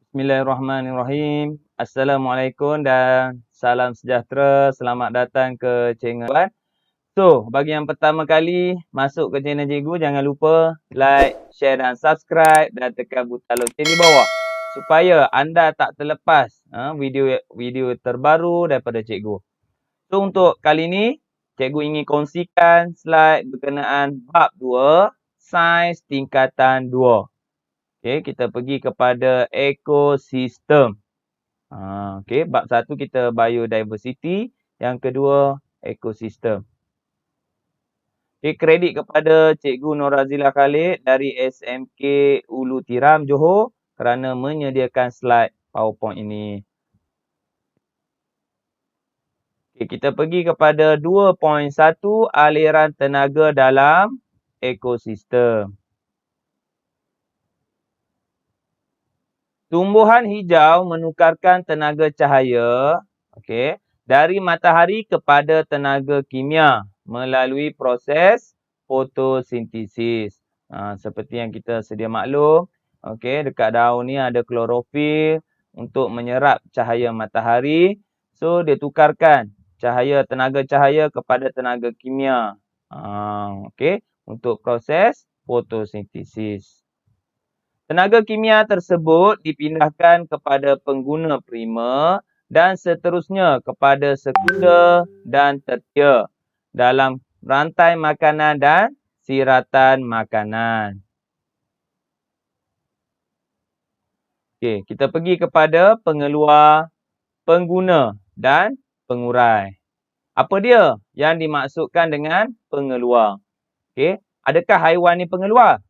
Bismillahirrahmanirrahim. Assalamualaikum dan salam sejahtera. Selamat datang ke channel. So, bagi yang pertama kali masuk ke channel cikgu, jangan lupa like, share dan subscribe dan tekan butang lonceng di bawah supaya anda tak terlepas video terbaru daripada cikgu. So, untuk kali ini cikgu ingin kongsikan slide berkenaan bab 2, sains tingkatan 2. Okey, kita pergi kepada ekosistem. Okey, bab 1 kita biodiversity, yang kedua ekosistem. Okey, kredit kepada Cikgu Norazila Khalid dari SMK Ulu Tiram, Johor kerana menyediakan slide PowerPoint ini. Okey, kita pergi kepada 2.1 aliran tenaga dalam ekosistem. Tumbuhan hijau menukarkan tenaga cahaya dari matahari kepada tenaga kimia melalui proses fotosintesis. Seperti yang kita sedia maklum, dekat daun ni ada klorofil untuk menyerap cahaya matahari. So, dia tukarkan tenaga cahaya kepada tenaga kimia. Untuk proses fotosintesis. Tenaga kimia tersebut dipindahkan kepada pengguna primer dan seterusnya kepada sekunder dan tertier dalam rantai makanan dan siratan makanan. Okey, kita pergi kepada pengeluar, pengguna dan pengurai. Apa dia yang dimaksudkan dengan pengeluar? Okey, adakah haiwan ni pengeluar?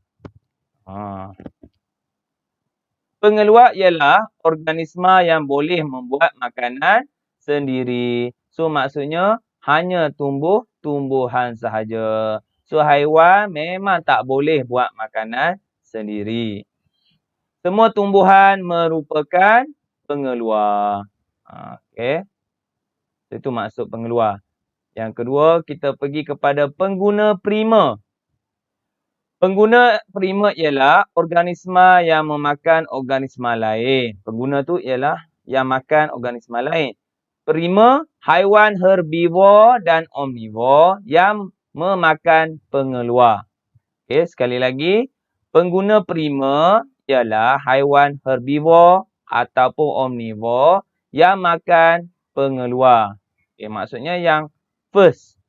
Pengeluar ialah organisma yang boleh membuat makanan sendiri. So, maksudnya hanya tumbuh-tumbuhan sahaja. So, haiwan memang tak boleh buat makanan sendiri. Semua tumbuhan merupakan pengeluar. Okey. Itu maksud pengeluar. Yang kedua, kita pergi kepada pengguna primer. Pengguna primer ialah organisma yang memakan organisma lain. Pengguna tu ialah yang makan organisma lain. Primer, haiwan herbivor dan omnivor yang memakan pengeluar. Okey, sekali lagi. Pengguna primer ialah haiwan herbivor ataupun omnivor yang makan pengeluar. Okey, maksudnya yang first.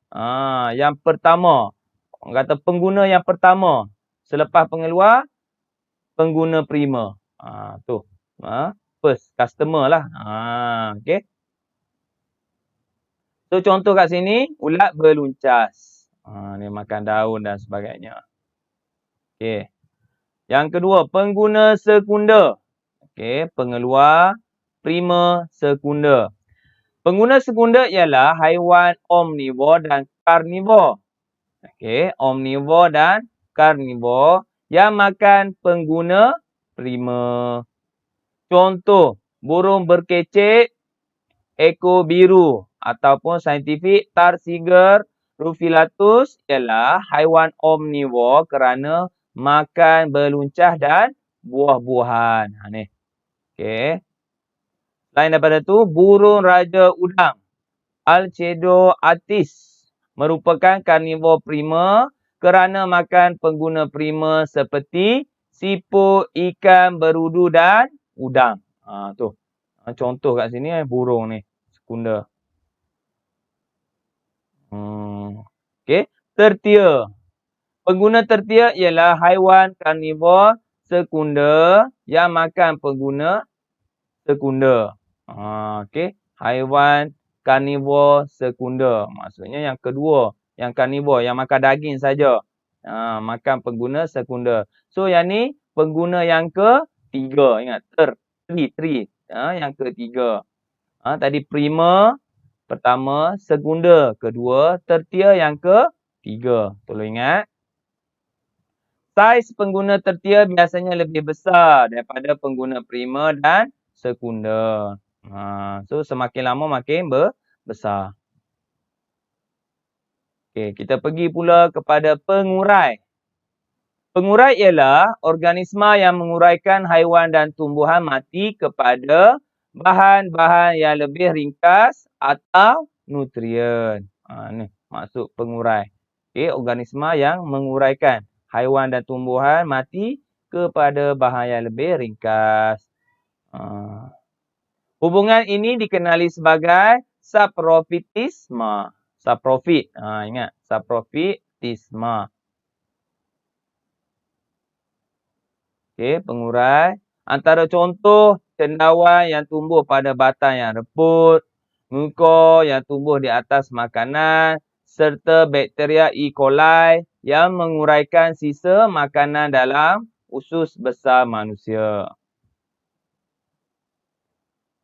Yang pertama. Orang kata pengguna yang pertama. Selepas pengeluar, pengguna primer. Tu. First customer lah. Okey. So, contoh kat sini, ulat beluncas. Dia makan daun dan sebagainya. Okey. Yang kedua, pengguna sekunder. Okey, pengeluar primer sekunder. Pengguna sekunder ialah haiwan omnivor dan karnivor. Okey, omnivor dan karnivor yang makan pengguna primer. Contoh, burung berkecek ekor biru ataupun saintifik Tarsiger rufilatus ialah haiwan omnivor kerana makan beluncas dan buah-buahan. Ni. Okey. Selain daripada tu, burung raja udang Alcedo atis merupakan karnivor primer kerana makan pengguna primer seperti siput, ikan berudu dan udang. Tu. Contoh kat sini burung ni, sekunder. Okey, tertier. Pengguna tertier ialah haiwan karnivor sekunder yang makan pengguna sekunder. Okey, haiwan karnivor sekunder. Maksudnya yang kedua, yang karnivor, yang makan daging saja. Makan pengguna sekunder. So, yang ni pengguna yang ketiga. Ingat, three. Yang ketiga. Tadi primer pertama, sekunder kedua, tertier yang ketiga. Tolong ingat. Saiz pengguna tertier biasanya lebih besar daripada pengguna primer dan sekunder. So, semakin lama makin besar. Okey, kita pergi pula kepada pengurai. Pengurai ialah organisma yang menguraikan haiwan dan tumbuhan mati kepada bahan-bahan yang lebih ringkas atau nutrien. Ni maksud pengurai. Okey, organisma yang menguraikan haiwan dan tumbuhan mati kepada bahan yang lebih ringkas. Hubungan ini dikenali sebagai saprofitisme. Saprofit. Ingat, saprofitisme. Okey, pengurai. Antara contoh cendawan yang tumbuh pada batang yang reput, muka yang tumbuh di atas makanan, serta bakteria E. coli yang menguraikan sisa makanan dalam usus besar manusia.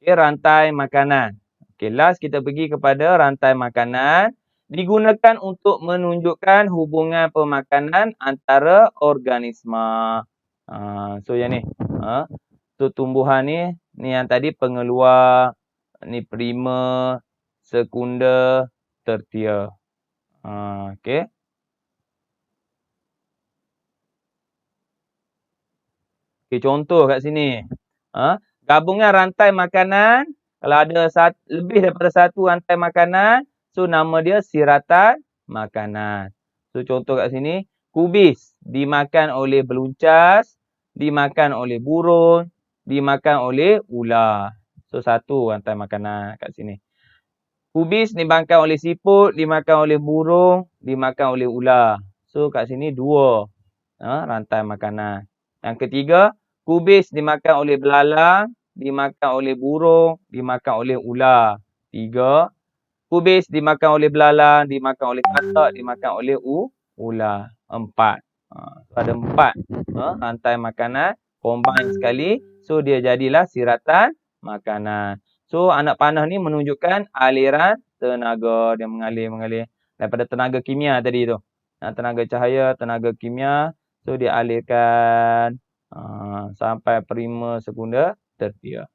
Okey, rantai makanan. Okey, last kita pergi kepada rantai makanan. Digunakan untuk menunjukkan hubungan pemakanan antara organisma. So yang ni. So tumbuhan ni yang tadi pengeluar, ni primer, sekunder, tertier. Okey. Okey, contoh kat sini. Gabungan rantai makanan, kalau ada lebih daripada satu rantai makanan, so nama dia siratan makanan. So contoh kat sini, kubis dimakan oleh beluncas, dimakan oleh burung, dimakan oleh ular. So satu rantai makanan kat sini. Kubis dimakan oleh siput, dimakan oleh burung, dimakan oleh ular. So kat sini dua rantai makanan. Yang ketiga, kubis dimakan oleh belalang, dimakan oleh burung, dimakan oleh ular. 3. Kubis dimakan oleh belalang, dimakan oleh katak, dimakan oleh ular. 4. So ada 4 rantai makanan combine sekali. So dia jadilah siratan makanan. So anak panah ni menunjukkan aliran tenaga. Dia mengalir daripada tenaga kimia tadi tu. Tenaga cahaya, tenaga kimia. So dia alirkan sampai primer, sekunder, tertier.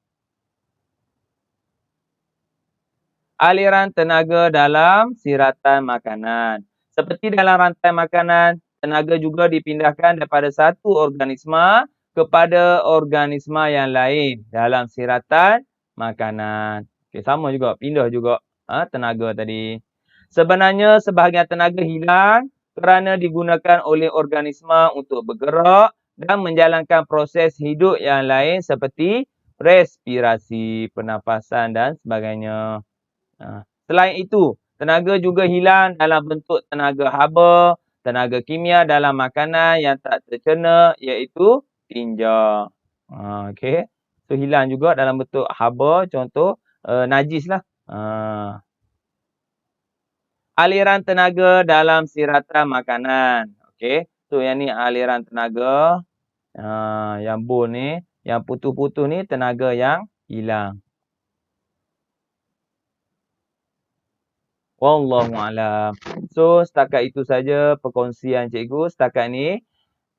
Aliran tenaga dalam siratan makanan. Seperti dalam rantai makanan, tenaga juga dipindahkan daripada satu organisma kepada organisma yang lain dalam siratan makanan. Okay, sama juga, pindah juga tenaga tadi. Sebenarnya sebahagian tenaga hilang kerana digunakan oleh organisma untuk bergerak dan menjalankan proses hidup yang lain seperti respirasi, pernafasan dan sebagainya. Selain itu, tenaga juga hilang dalam bentuk tenaga haba, tenaga kimia dalam makanan yang tak tercerna iaitu tinja. Okey. So hilang juga dalam bentuk haba, contoh najis lah. Aliran tenaga dalam siratan makanan. Okey. So yang ni aliran tenaga. Yang bone ni, yang putus-putus ni tenaga yang hilang. Wallahualam. So setakat itu saja perkongsian cikgu setakat ni.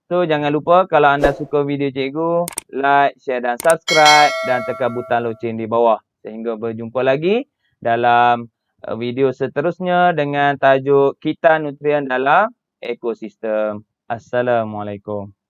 So jangan lupa kalau anda suka video cikgu, like, share dan subscribe dan tekan butang loceng di bawah. Sehingga berjumpa lagi dalam video seterusnya dengan tajuk Kita Nutrien dalam Ekosistem. Assalamualaikum.